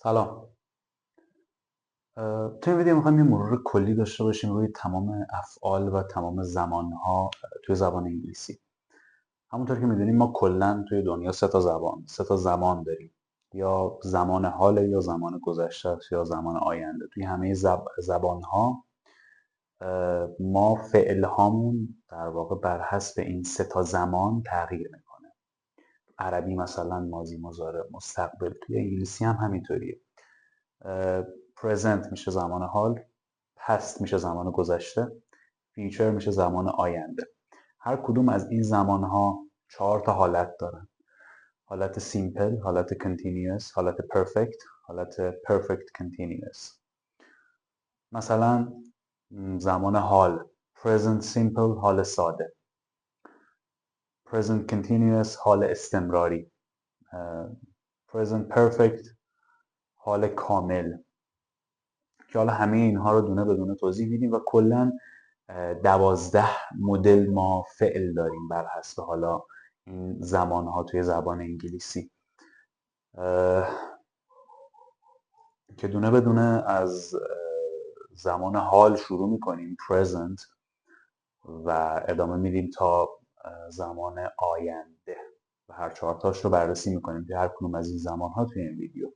سلام. توی این ویدیو میخوایم یه مرور کلی داشته باشیم روی تمام افعال و تمام زمانها توی زبان انگلیسی. همونطور که میدونیم ما کلا توی دنیا سه تا زمان داریم. یا زمان حال، یا زمان گذشته است، یا زمان آینده. توی همه زبانها ما فعلهامون در واقع بر حسب این سه تا زمان تغییر میکنه. عربی مثلا ماضی، مضارع، مستقبل. توی انگلیسی هم همینطوریه. present میشه زمان حال، past میشه زمان گذشته، future میشه زمان آینده. هر کدوم از این زمانها 4 تا حالت دارن: حالت simple، حالت continuous، حالت perfect، حالت perfect continuous. مثلا زمان حال present simple، حال ساده. present continuous، حال استمراری. present perfect، حال کامل. که حالا همه اینها رو دونه بدونه توضیح میدیم و کلا 12 مدل ما فعل داریم بر حسب حالا این زمان ها توی زبان انگلیسی، که دونه بدونه از زمان حال شروع میکنیم present و ادامه میدیم تا زمان آینده و هر 4 تاش رو بررسی میکنیم توی هر کدوم از این زمان ها توی این ویدیو.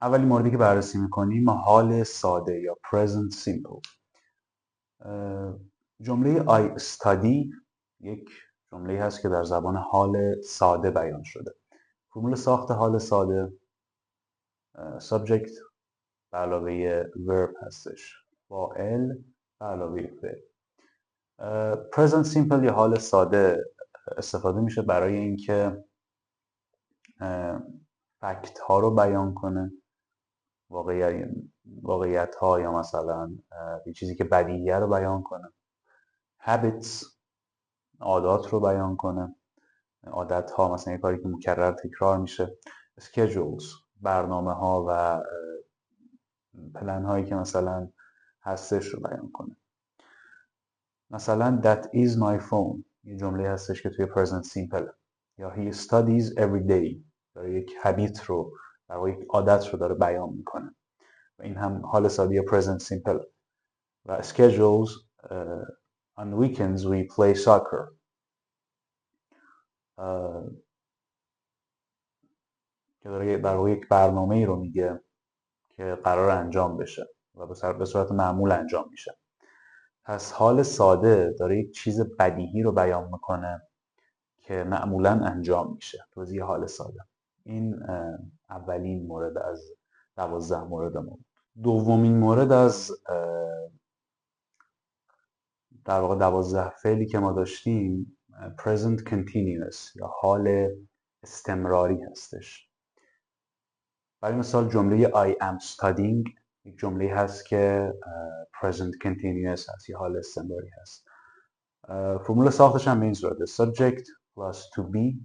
اولین موردی که بررسی میکنیم حال ساده یا present simple. جمله I study یک جمله هست که در زبان حال ساده بیان شده. فرمول ساخت حال ساده subject به علاوه verb هستش، فاعل به علاوه فعل. present simple یا حال ساده استفاده میشه برای اینکه فکت ها رو بیان کنه، واقعیت ها، یا مثلا یه چیزی که بدیهیه رو بیان کنه. habits، عادات رو بیان کنه. عادت ها مثلا یه کاری که مکرر تکرار میشه. schedules، برنامه ها و پلن هایی که مثلا هستش رو بیان کنه. مثلا that is my phone یه جمله هستش که توی present simple. یا he studies every day داره یک habit رو، در واقع یک عادت رو داره بیان میکنه و این هم حال ساده یا present simple. و schedules on weekends we play soccer که داره در واقع یک برنامه ای رو میگه که قرار انجام بشه و به صورت معمول انجام میشه. پس حال ساده داره یک چیز بدیهی رو بیان میکنه که معمولا انجام میشه. توضیح حال ساده. این اولین مورد از 12 مورد ما. دومین مورد از در واقع 12 فعلی که ما داشتیم present continuous یا حال استمراری هستش. برای مثال جمله I am studying یک جمله هست که present continuous هست یا حال استمراری هست. فرمول ساختش هم به این صورته: subject plus to be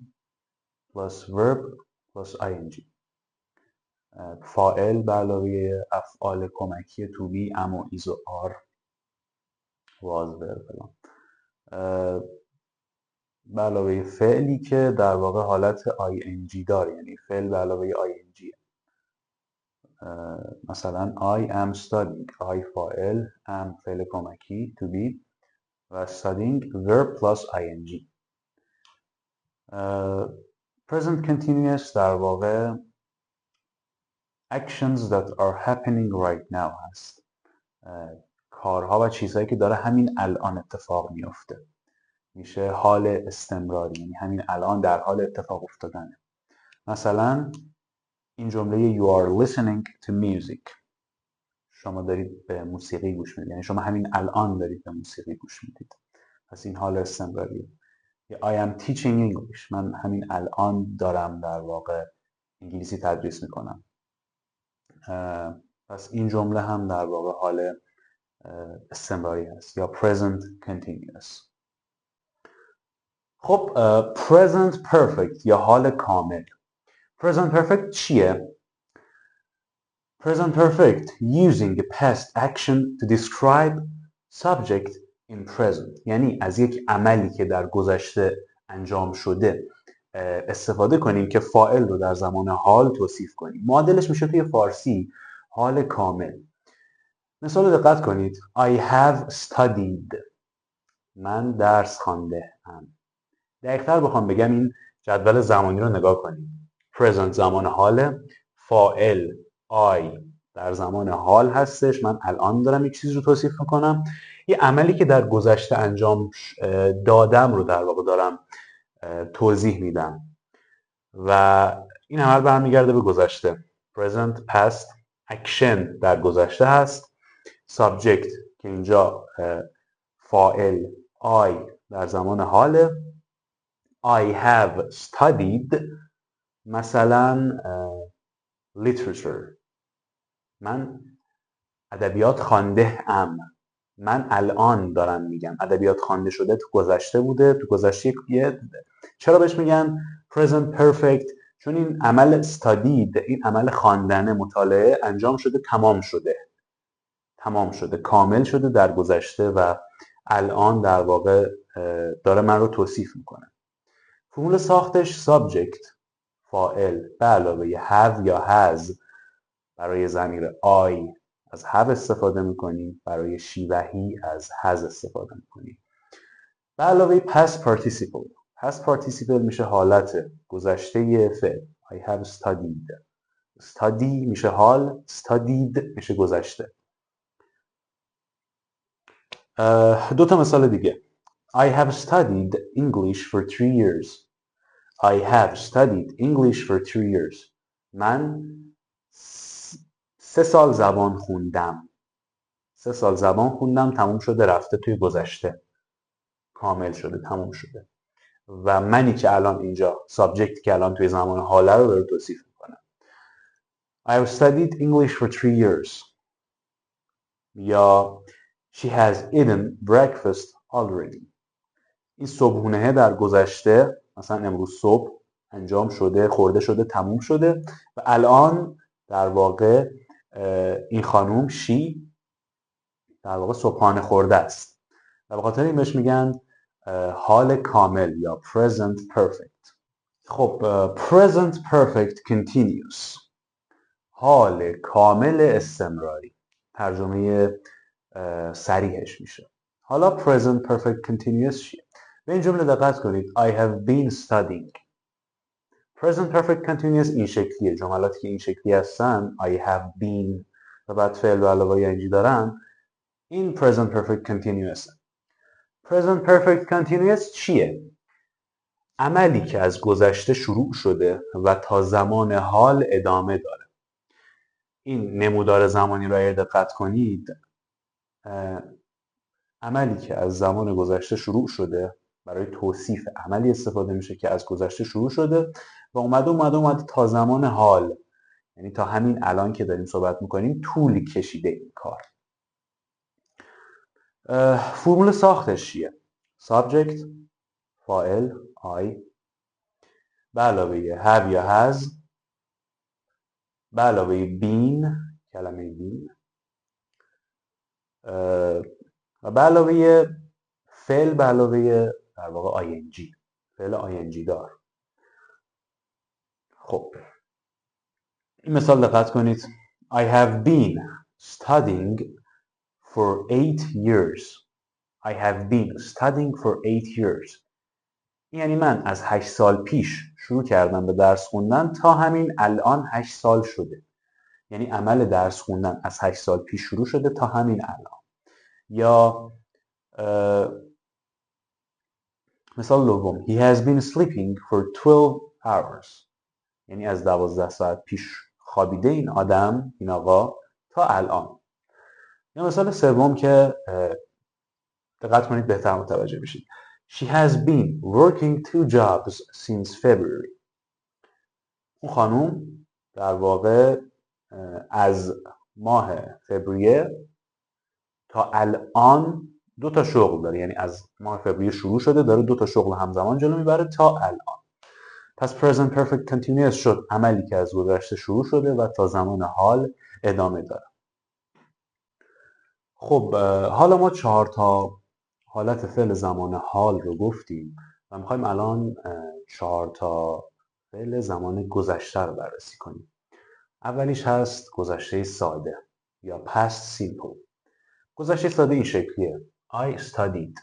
plus verb plus ing. فاعل به علاوه افعال کمکی to be، am و is و are، was، were فلان، به علاوه فعلی که در واقع حالت ing داره، یعنی فعل به علاوه ing. مثلا I am studying، I فاعل، am فعل کمکی to be و studying verb plus ing. present continuous در واقع actions that are happening right now هست. کارها و چیزهایی که داره همین الان اتفاق میفته. میشه حال استمراری، یعنی همین الان در حال اتفاق افتادنه. مثلا این جمله you are listening to music، شما دارید به موسیقی گوش میدید، یعنی شما همین الان دارید به موسیقی گوش میدید. پس این حال استمراریه. I am teaching English، من همین الان دارم در واقع انگلیسی تدریس میکنم. پس این جمله هم در واقع حال استمراری هست یا present continuous. خب present perfect یا حال کامل. present perfect چیه؟ present perfect using a past action to describe subject in present، یعنی از یک عملی که در گذشته انجام شده استفاده کنیم که فاعل رو در زمان حال توصیف کنیم. معادلش میشه توی فارسی حال کامل. مثال رو دقت کنید. I have studied. من درس خوانده ام. دقیق‌تر بخوام بگم این جدول زمانی رو نگاه کنیم. present زمان حاله، فاعل I در زمان حال هستش، من الان دارم یک چیز رو توصیف میکنم، یه عملی که در گذشته انجام دادم رو در واقع دارم توضیح میدم و این عمل برمیگرده به گذشته. present past action در گذشته هست، subject که اینجا فاعل I در زمان حاله، I have studied مثلا literature. من ادبیات خوانده ام. من الان دارم میگم ادبیات خوانده شده تو گذشته بوده، تو گذشته چرا بهش میگن present perfect؟ چون این عمل studied، این عمل خواندن مطالعه انجام شده، تمام شده، کامل شده در گذشته و الان در واقع داره من رو توصیف میکنه. فرمول ساختش subject فاعل به علاوه have یا has. برای ضمیر I از have استفاده میکنیم، برای she و he از has استفاده میکنیم. به علاوه past participle. past participle میشه حالت گذشته فعل. I have studied. study میشه حال، studied میشه گذشته. دو تا مثال دیگه. I have studied English for 3 years. I have studied English for 3 years. من 3 سال زبان خوندم. 3 سال زبان خوندم، تموم شده، رفته توی گذشته، کامل شده، تموم شده. و منی که الان اینجا سابجکتی که الان توی زمان حاله رو داره توصیف میکنه. I have studied English for 3 years. یا She has eaten breakfast already. این صبحونه در گذشته، مثلا امروز صبح انجام شده، خورده شده، تموم شده و الان در واقع این خانوم شی در واقع صبحانه خورده است و به خاطر این بهش میگن حال کامل یا present perfect. خب present perfect continuous، حال کامل استمراری، ترجمه صریحش میشه. حالا present perfect continuous چیه؟ به این جمله دقت کنید. I have been studying. present perfect continuous این شکلیه. جملاتی که این شکلی هستن I have been و بعد فعل و علاوه ing دارن، این present perfect continuous. present perfect continuous چیه؟ عملی که از گذشته شروع شده و تا زمان حال ادامه داره. این نمودار زمانی رو اگر دقت کنید، عملی که از زمان گذشته شروع شده، برای توصیف عملی استفاده میشه که از گذشته شروع شده و اومده تا زمان حال، یعنی تا همین الان که داریم صحبت میکنیم طول کشیده این کار. فرمول ساختش چیه؟ subject فاعل I به علاوه have یا has به علاوه been کلمه been و به علاوه فعل به علاوه در واقع ing، فعل ing دار. خب این مثال دقت کنید. I have been studying for 8 years. I have been studying for 8 years. یعنی من از 8 سال پیش شروع کردم به درس خوندن تا همین الان 8 سال شده. یعنی عمل درس خوندن از 8 سال پیش شروع شده تا همین الان. یا مثال دوم. He has been sleeping for 12 hours. یعنی از 12 ساعت پیش خوابیده این آدم، این آقا، تا الان. یا مثال سوم که دقت کنید بهتر متوجه بشید. She has been working 2 jobs since February. اون خانوم در واقع از ماه فوریه تا الان 2 تا شغل داره. یعنی از ماه فوریه شروع شده، داره 2 تا شغل همزمان جلو میبره تا الان. پس present perfect continuous شد عملی که از گذشته شروع شده و تا زمان حال ادامه داره. خب حالا ما 4 تا حالت فعل زمان حال رو گفتیم و میخوایم الان 4 تا فعل زمان گذشته رو بررسی کنیم. اولیش هست گذشته ساده یا past simple. گذشته ساده این شکلیه: I studied.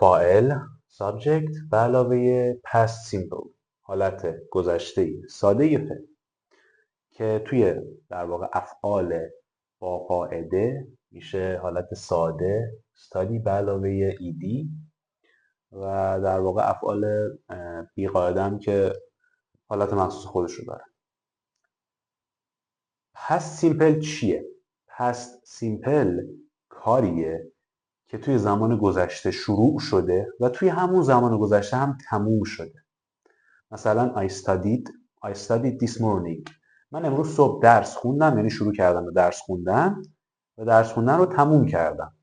فاعل subject به علاوه past simple، حالت گذشته ساده فعل که توی در واقع افعال با قاعده میشه حالت ساده study به علاوه ed و در واقع افعال بی قاعده هم که حالت مخصوص خودش رو داره. past simple چیه؟ past simple کاریه که توی زمان گذشته شروع شده و توی همون زمان گذشته هم تموم شده. مثلا I studied this morning. من امروز صبح درس خوندم، یعنی شروع کردم به درس خوندن و درس خوندن رو تموم کردم.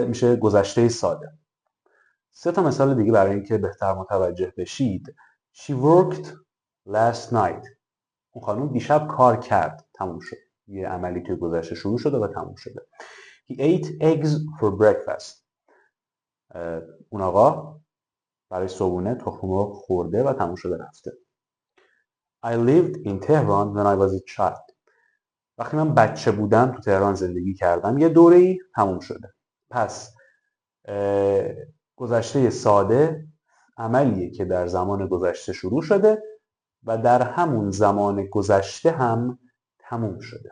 میشه گذشته ساده. 3 تا مثال دیگه برای اینکه بهتر متوجه بشید. She worked last night. اون خانم دیشب کار کرد، تموم شد. یه عملی توی گذشته شروع شده و تموم شده. He ate eggs for breakfast. اون آقا برای صبحونه تخم مرغ خورده و تموم شده رفته. I lived in Tehran when I was a child. وقتی من بچه بودم تو تهران زندگی کردم، یه دوره‌ای تموم شده. پس گذشته ساده عملیه که در زمان گذشته شروع شده و در همون زمان گذشته هم تموم شده.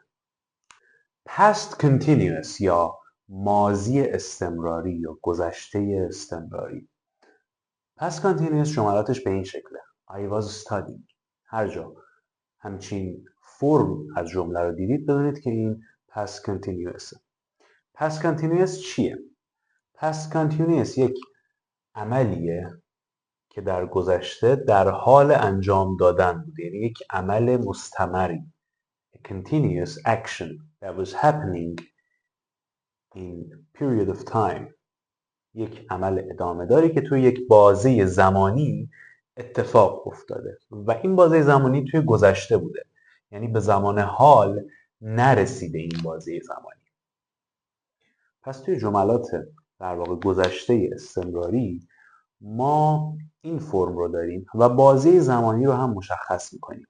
past continuous یا ماضی استمراری یا گذشته استمراری. past continuous جملاتش به این شکله: I was studying. هر جا همچین فرم از جمله رو دیدید بدونید که این past continuous. past continuous چیه؟ past continuous یک عملیه که در گذشته در حال انجام دادن بوده، یعنی یک عمل مستمری. A continuous action that was happening in period of time. یک عمل ادامه داری که توی یک بازه زمانی اتفاق افتاده و این بازه زمانی توی گذشته بوده، یعنی به زمان حال نرسیده این بازه زمانی. پس توی جملات در واقع گذشته استمراری ما این فرم رو داریم و بازه زمانی رو هم مشخص میکنیم.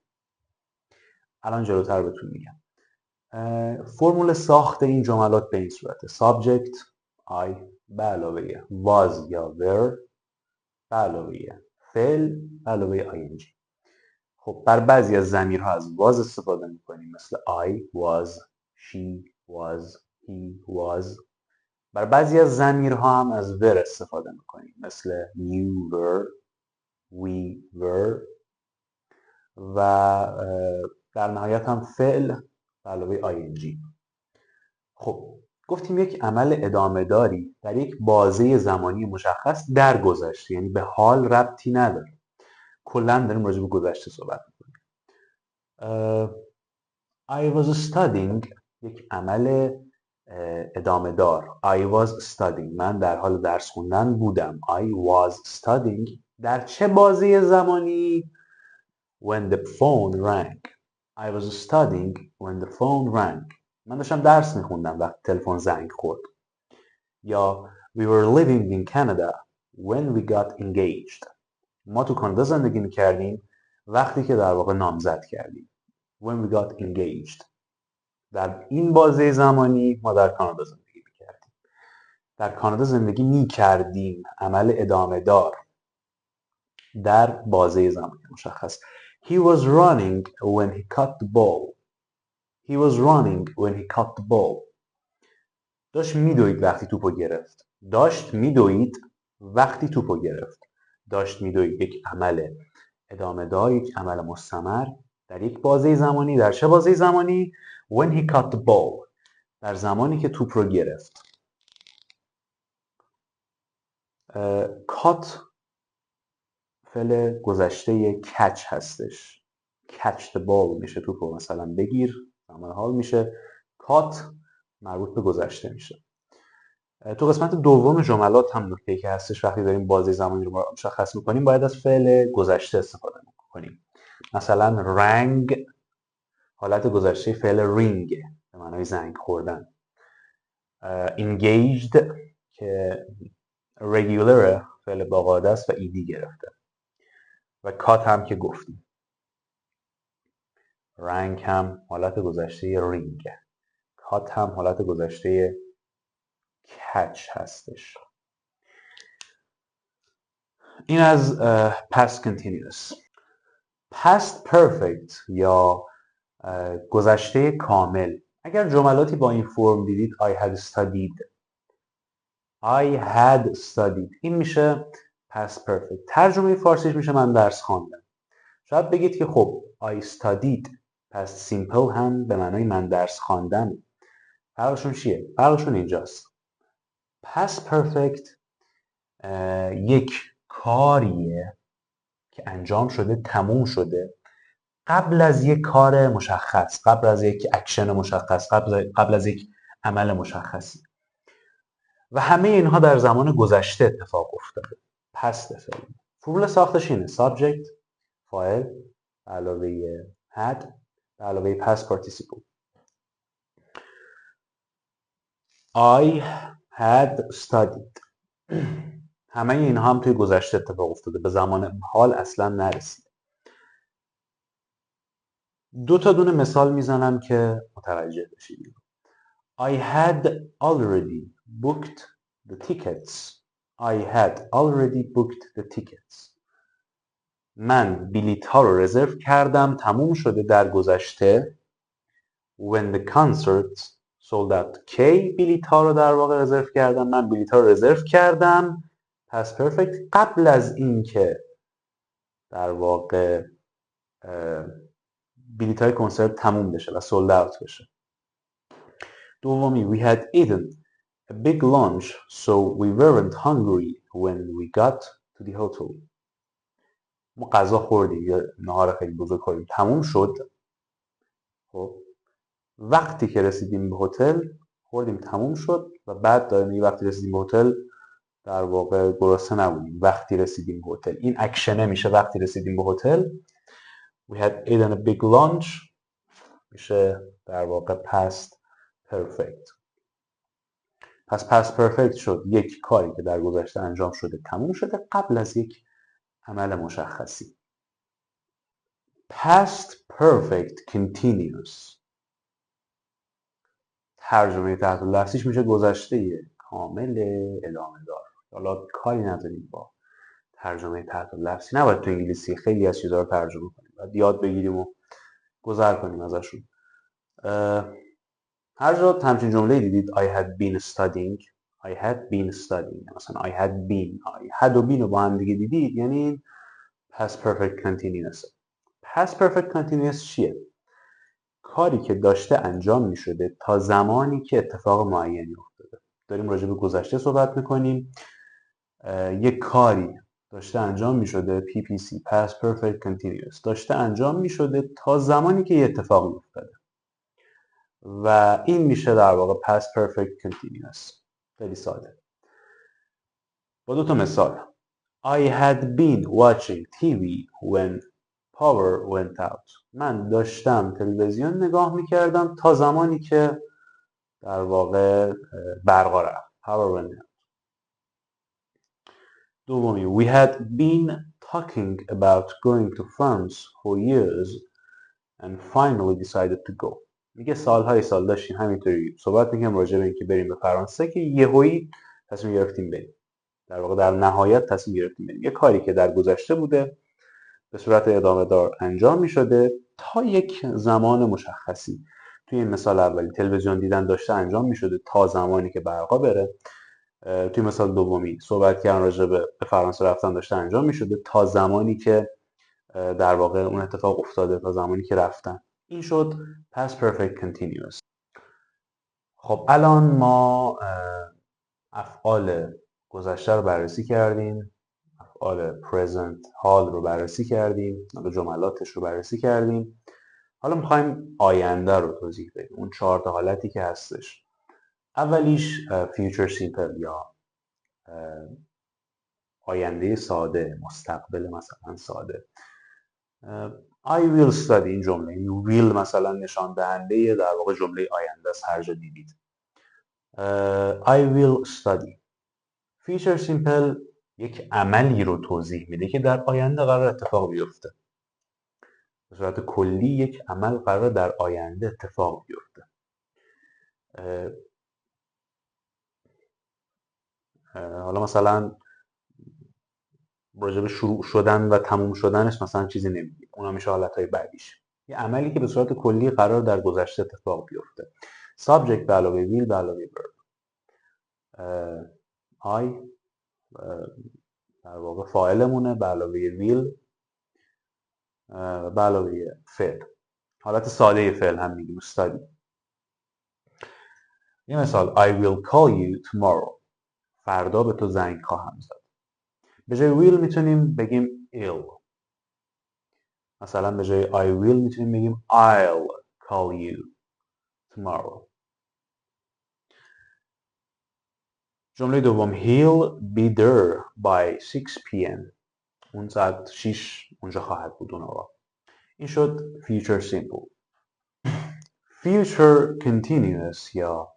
الان جلوتر بهتون میگم. فرمول ساخت این جملات به این صورته: subject I به علاوه was یا were به علاوه فعل به علاوه ing. خب بر بعضی از ضمیرها از was استفاده میکنیم، مثل I was, she was, he was. بر بعضی از ضمیرها هم از were استفاده میکنیم، مثل you were, we were. و در نهایت هم فعل به علاوه ing. خب گفتیم یک عمل ادامه داری در یک بازه زمانی مشخص در گذشته، یعنی به حال ربطی نداره. کلا داریم راجع به گذشته صحبت میکنیم. I was studying یک عمل ادامه دار. I was studying، من در حال درس خوندن بودم. I was studying در چه بازه زمانی؟ When the phone rang. I was studying when the phone rang. من داشتم درس میخوندم وقتی تلفن زنگ خورد. یا We were living in Canada when we got engaged. ما تو کانادا زندگی میکردیم وقتی که در واقع نامزد کردیم. When we got engaged. در این بازه زمانی ما در کانادا زندگی میکردیم. در کانادا زندگی میکردیم، عمل ادامه دار در بازه زمانی مشخص. He was running when he caught the ball. He was running when he caught the ball. داشت میدوید وقتی توپو گرفت. داشت میدوید وقتی توپو گرفت. داشت میدوید یک عمل ادامه دار، یک عمل مستمر در یک بازه زمانی. در چه بازه زمانی؟ When he caught the ball. در زمانی که توپ رو گرفت. caught فعل گذشته catch هستش. catch the ball میشه توپو مثلا بگیر، زمان حال میشه. caught مربوط به گذشته میشه. تو قسمت دوم جملات هم نکته‌ای که هستش وقتی داریم بازه زمانی رو مشخص میکنیم باید از فعل گذشته استفاده کنیم. مثلا رنگ حالت گذشته فعل رینگ به معنای زنگ خوردن. engaged که regular فعل باقاعده است و ایدی گرفته و کات هم که گفتیم. رنگ هم حالت گذشته رینگ، کات هم حالت گذشته کچ هستش. این از past continuous. past perfect یا گذشته کامل، اگر جملاتی با این فرم دیدید I had studied، I had studied، این میشه past perfect. ترجمه فارسیش میشه من درس خواندم. شاید بگید که خب I studied past simple هم به معنای من درس خواندم. فرقشون چیه؟ فرقشون اینجاست. past perfect یک کاریه که انجام شده، تموم شده قبل از یک کار مشخص، قبل از یک اکشن مشخص، قبل از یک عمل مشخصی و همه اینها در زمان گذشته اتفاق افتاده. پست فعل. فرمول ساختش اینه: subject، فاعل به علاوه had به علاوه past participle. I had studied. همه اینها هم توی گذشته اتفاق افتاده، به زمان حال اصلا نرسید. دو تا دونه مثال میزنم که متوجه بشید. I had already booked the tickets. I had already booked the tickets. من بلیط ها رو رزرو کردم، تموم شده در گذشته. When the concert sold out. کی بلیط ها رو در واقع رزرو کردم؟ من بلیط ها رو رزرو کردم past perfect قبل از اینکه در واقع بلیط های کنسرت تموم بشه و سولد اوت بشه. دومی we had eaten a big lunch so we weren't hungry when we got to the hotel. ما غذا خوردیم یا نهار خیلی بزرگ خوردیم، تموم شد. خب وقتی که رسیدیم به هتل خوردیم، تموم شد و بعد داریم وقتی رسیدیم به هتل در واقع گرسنه نبودیم. وقتی رسیدیم به هتل، این اکشنه میشه وقتی رسیدیم به هتل. We had eaten a big lunch میشه در واقع past perfect. پس past perfect شد یک کاری که در گذشته انجام شده، تموم شده قبل از یک عمل مشخصی. past perfect continuous ترجمه تحت لفظیش میشه گذشته کامل ادامه دار. حالا کاری نداریم با ترجمه تحت لفظی، نباید تو انگلیسی خیلی از چیزها رو ترجمه کنیم، باید یاد بگیریم و گذر کنیم ازشون. هر جا همچین جمله دیدید I had been studying، I had been studying، مثلا I had been، I had و been رو با هم دیگه دیدید یعنی past perfect continuous. past perfect continuous چیه؟ کاری که داشته انجام می شده تا زمانی که اتفاق معینی افتاده. داریم راجع به گذشته صحبت میکنیم. یک کاری داشته انجام می شده PPC past perfect continuous داشته انجام می شده تا زمانی که یه اتفاقی افتاده و این میشه در واقع past perfect continuous. خیلی ساده. با دو تا مثال. I had been watching TV when power went out. من داشتم تلویزیون نگاه میکردم تا زمانی که در واقع برقا رفت. power went out. دومی we had been talking about going to France for years and finally decided to go. میگه سالهای سال داشتیم همینطوری صحبت میکنیم راجع به اینکه بریم به فرانسه که یهویی تصمیم گرفتیم بریم. در واقع در نهایت تصمیم گرفتیم بریم. یه کاری که در گذشته بوده به صورت ادامه دار انجام می شده تا یک زمان مشخصی. توی این مثال اولی تلویزیون دیدن داشته انجام می شده تا زمانی که برقا بره. توی مثال دومی صحبت کردن راجع به فرانسه رفتن داشته انجام می شده تا زمانی که در واقع اون اتفاق افتاده، تا زمانی که رفتن. این شد past perfect continuous. خب الان ما افعال گذشته رو بررسی کردیم، افعال present حال رو بررسی کردیم، جملاتش رو بررسی کردیم. حالا میخوایم آینده رو توضیح بدیم، اون 4 تا حالتی که هستش. اولیش future simple یا آینده ساده، مستقبل مثلا ساده. I will study این جمله، این will مثلا نشان دهنده در واقع جمله آینده است هر جا دیدید. I will study. future simple یک عملی رو توضیح میده که در آینده قرار اتفاق بیفته. به صورت کلی یک عمل قرار در آینده اتفاق بیفته. حالا مثلا راجع به شروع شدن و تموم شدنش مثلا چیزی نمیگیم، اونا میشه حالتهای بعدیش. یه عملی که به صورت کلی قرار در گذشته اتفاق بیفته. subject به علاوه will به علاوه verb. I در واقع فاعلمونه به علاوه will به علاوه فعل. حالت ساده فعل هم میگیم study. یه مثال I will call you tomorrow. فردا به تو زنگ خواهم زد. به جای will میتونیم بگیم ill. مثلا به جای I will میتونیم بگیم I'll call you tomorrow. جمله دوم He'll be there by 6 p.m. اون ساعت 6 اونجا خواهد بود اون آقا. این شد future simple. future continuous یا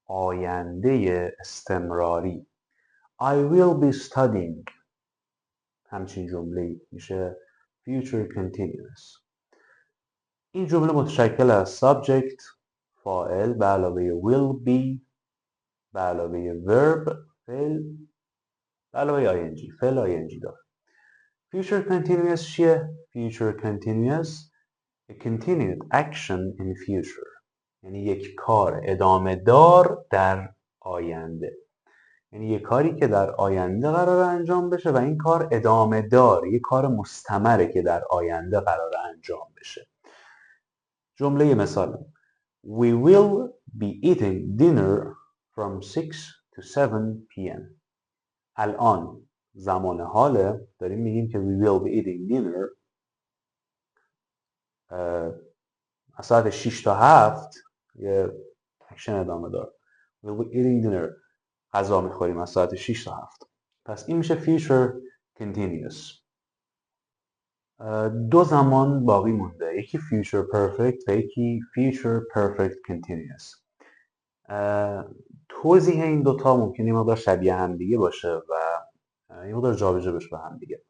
آینده استمراری. I will be studying. همچین جمله میشه future continuous. این جمله متشکل از subject فاعل به علاوه will be به علاوه verb فعل به علاوه ing فعل ing داره. future continuous چیه؟ future continuous a continued action in future یعنی یک کار ادامه دار در آینده. یعنی یک کاری که در آینده قرار انجام بشه و این کار ادامه دار، یک کار مستمره که در آینده قرار انجام بشه. جمله مثال We will be eating dinner from 6 to 7 p.m. الان زمان حاله داریم میگیم که we will be eating dinner از ساعت 6 تا 7 یه اکشن ادامه دار. We'll be eating dinner غذا میخوریم از ساعت 6 تا 7. پس این میشه future continuous. دو زمان باقی مونده، یکی future perfect و یکی future perfect continuous. توضیح این دوتا ممکنه یه مقدار شبیه هم دیگه باشه و یه مقدار جابجا بشه به هم دیگه.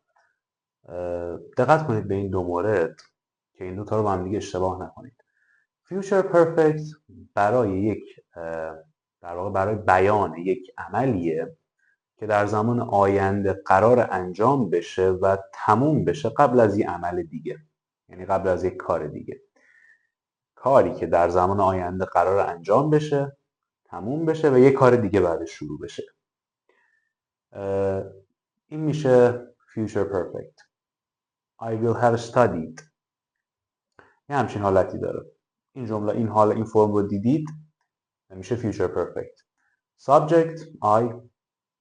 دقت کنید به این دو مورد که این دوتا رو با هم دیگه اشتباه نکنید. future perfect برای یک در واقع برای بیان یک عملیه که در زمان آینده قرار انجام بشه و تموم بشه قبل از یک عمل دیگه، یعنی قبل از یک کار دیگه. کاری که در زمان آینده قرار انجام بشه، تموم بشه و یک کار دیگه بعدش شروع بشه. این میشه future perfect. I will have studied. یه همچین حالتی داره. این جمله این فرم رو دیدید میشه future perfect. subject I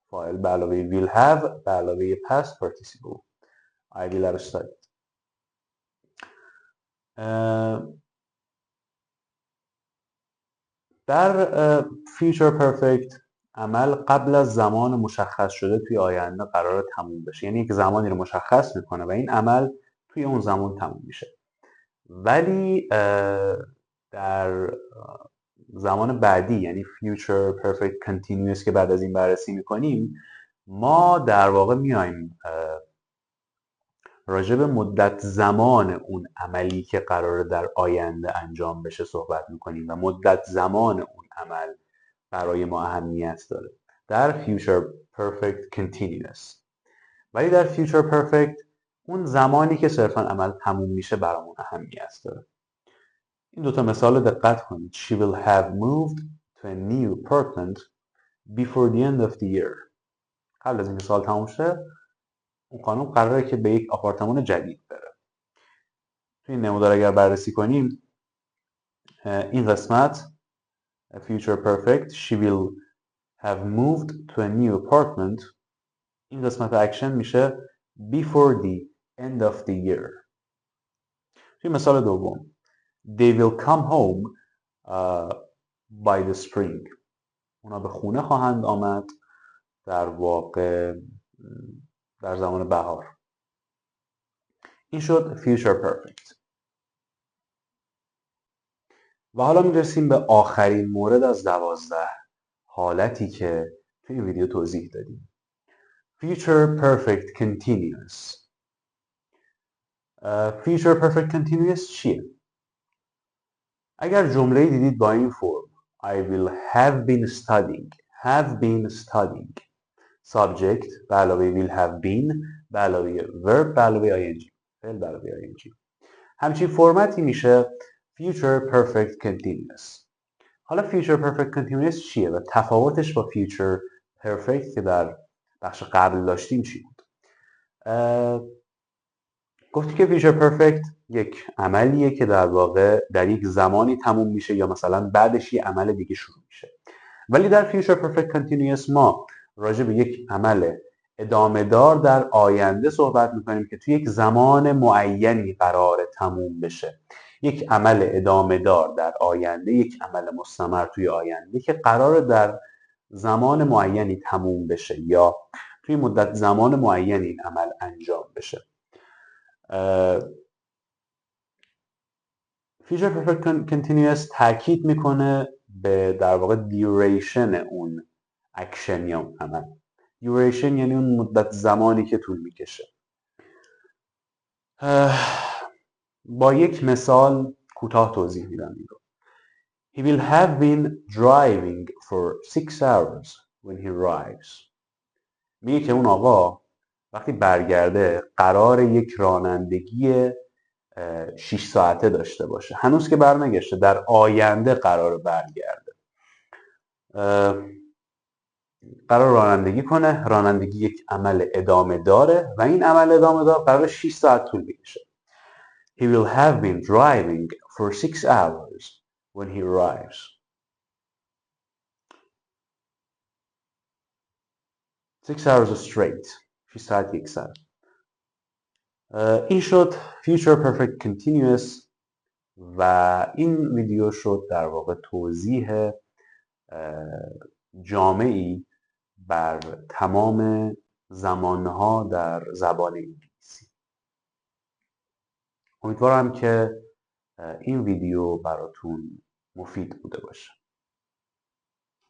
فاعل به علاوه will have به علاوه past participle. I will have studied. در future perfect عمل قبل از زمان مشخص شده توی آینده قرار تموم بشه، یعنی یک زمانی رو مشخص میکنه و این عمل توی اون زمان تموم میشه. ولی در زمان بعدی یعنی future perfect continuous که بعد از این بررسی میکنیم، ما در واقع میایم راجع به مدت زمان اون عملی که قراره در آینده انجام بشه صحبت میکنیم و مدت زمان اون عمل برای ما اهمیت داره در future perfect continuous. ولی در future perfect اون زمانی که صرفا عمل تموم میشه برامون اهمیت داره. این دوتا مثال رو دقت کنید. She will have moved to a new apartment before the end of the year. قبل از این سال تموم شه اون خانم قراره که به یک آپارتمان جدید بره. توی این نمودار اگر بررسی کنیم این قسمت future perfect she will have moved to a new apartment، این قسمت اکشن میشه before the end of the year. توی مثال دوم they will come home by the spring. اونا به خونه خواهند آمد در واقع در زمان بهار. این شد future perfect. و حالا میرسیم به آخرین مورد از 12. حالتی که تو این ویدیو توضیح دادیم. Future Perfect Continuous. Future Perfect Continuous چیه؟ اگر جمله دیدید با این فرم I will have been studying. Have been studying. Subject به علاوه will have been به علاوه verb به علاوه ing. فعل به علاوه ing. همچین فرمتی میشه Future Perfect Continuous. حالا Future Perfect Continuous چیه و تفاوتش با Future Perfect که در بخش قبل داشتیم چی بود؟ گفتی که Future Perfect یک عملیه که در واقع در یک زمانی تموم میشه یا مثلا بعدش یه عمل دیگه شروع میشه. ولی در Future Perfect Continuous ما راجع به یک عمل ادامه دار در آینده صحبت میکنیم که توی یک زمان معینی قرار تموم بشه. یک عمل ادامه دار در آینده، یک عمل مستمر توی آینده که قرار در زمان معینی تموم بشه یا توی مدت زمان معینی این عمل انجام بشه. Future Perfect Continuous تاکید میکنه به در واقع duration اون اکشن یا عمل. duration یعنی اون مدت زمانی که طول میکشه. با یک مثال کوتاه توضیح میدم این رو. He will have been driving for 6 hours when he arrives. میگه که اون آقا وقتی برگرده قرار یک رانندگی 6 ساعته داشته باشه. هنوز که برنگشته، در آینده قرار برگرده. قرار رانندگی کنه. رانندگی یک عمل ادامه داره و این عمل ادامه دار قرار 6 ساعت طول بکشه. He will have been driving for 6 hours when he arrives. 6 hours straight. 6 ساعت یک ساعت. این شد Future Perfect Continuous و این ویدیو شد در واقع توضیح جامعی بر تمام زمانها در زبان انگلیسی. امیدوارم که این ویدیو براتون مفید بوده باشه.